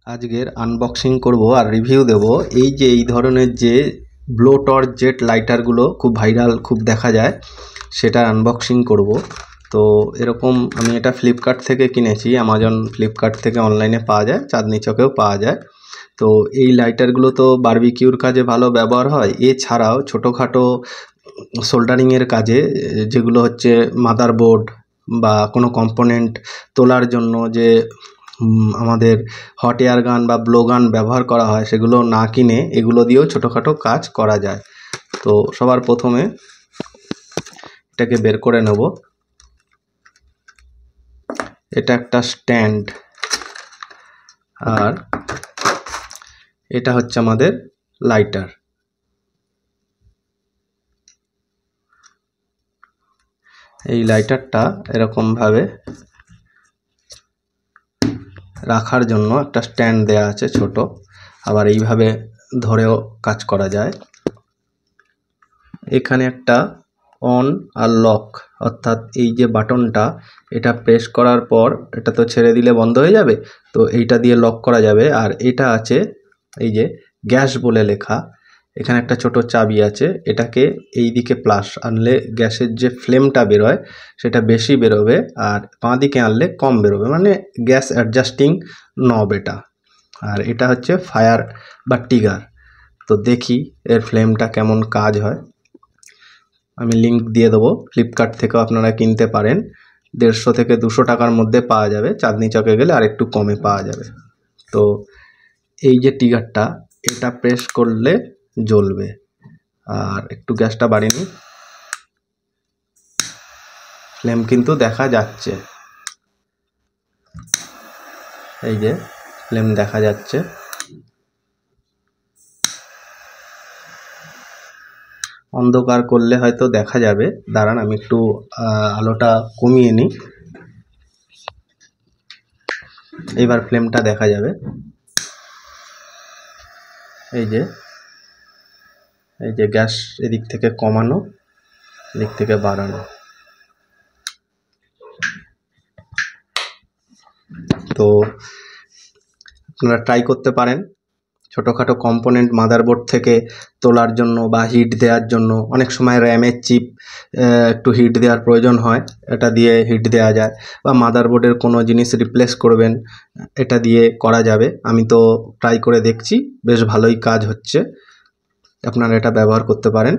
আজকের আনবক্সিং করব আর রিভিউ দেব এই ধরনের যে ব্লো টর্চ জেট লাইটারগুলো খুব ভাইরাল, খুব দেখা যায়, সেটার আনবক্সিং করব। তো এরকম আমি এটা ফ্লিপকার্ট থেকে কিনেছি, অ্যামাজন ফ্লিপকার্ট থেকে অনলাইনে পাওয়া যায়, চাঁদনি চকেও পাওয়া যায়। তো এই লাইটারগুলো তো বারবিকিউর কাজে ভালো ব্যবহার হয়, এছাড়াও ছোটোখাটো সোল্ডারিংয়ের কাজে, যেগুলো হচ্ছে মাদারবোর্ড বা কোনো কম্পোনেন্ট তোলার জন্য যে আমাদের হট এয়ার গান বা ব্লো গান ব্যবহার করা হয়, সেগুলো না কিনে এগুলো দিয়েও ছোটোখাটো কাজ করা যায়। তো সবার প্রথমে এটাকে বের করে নেব। এটা একটা স্ট্যান্ড, আর এটা হচ্ছে আমাদের লাইটার। এই লাইটারটা এরকমভাবে রাখার জন্য একটা স্ট্যান্ড দেয়া আছে ছোট, আবার এইভাবে ধরেও কাজ করা যায়। এখানে একটা অন আর লক, অর্থাৎ এই যে বাটনটা, এটা প্রেস করার পর এটা তো ছেড়ে দিলে বন্ধ হয়ে যাবে, তো এইটা দিয়ে লক করা যাবে। আর এটা আছে এই যে গ্যাস বলে লেখা, এখানে একটা ছোট চাবি আছে, এটাকে এই দিকে প্লাস আনলে গ্যাসের যে ফ্লেমটা বেরোয় সেটা বেশি বেরোবে, আর বাঁ দিকে আনলে কম বেরোবে, মানে গ্যাস অ্যাডজাস্টিং নব এটা। আর এটা হচ্ছে ফায়ার বা টিগার। তো দেখি এর ফ্লেমটা কেমন কাজ হয়। আমি লিংক দিয়ে দেবো, ফ্লিপকার্ট থেকেও আপনারা কিনতে পারেন, 150 থেকে 200 টাকার মধ্যে পাওয়া যাবে, চাঁদনি চকে গেলে আর একটু কমে পাওয়া যাবে। তো এই যে টিগারটা, এটা প্রেস করলে জ্বলবে। আর একটু গ্যাসটা বাড়িয়ে নিই, ফ্লেম কিন্তু দেখা যাচ্ছে, এই যে ফ্লেম দেখা যাচ্ছে। অন্ধকার করলে হয়তো দেখা যাবে, দাঁড়ান আমি একটু আলোটা কমিয়ে নিই, এইবার ফ্লেমটা দেখা যাবে। এই যে গ্যাস এদিক থেকে কমানো, এদিক থেকে বাড়ানো। তো আপনারা ট্রাই করতে পারেন, ছোটোখাটো কম্পোনেন্ট মাদারবোর্ড থেকে তোলার জন্য বা হিট দেওয়ার জন্য। অনেক সময় র্যামের চিপ একটু হিট দেওয়ার প্রয়োজন হয়, এটা দিয়ে হিট দেওয়া যায়। বা মাদারবোর্ডের কোনো জিনিস রিপ্লেস করবেন, এটা দিয়ে করা যাবে। আমি তো ট্রাই করে দেখছি, বেশ ভালোই কাজ হচ্ছে, আপনারা এটা ব্যবহার করতে পারেন।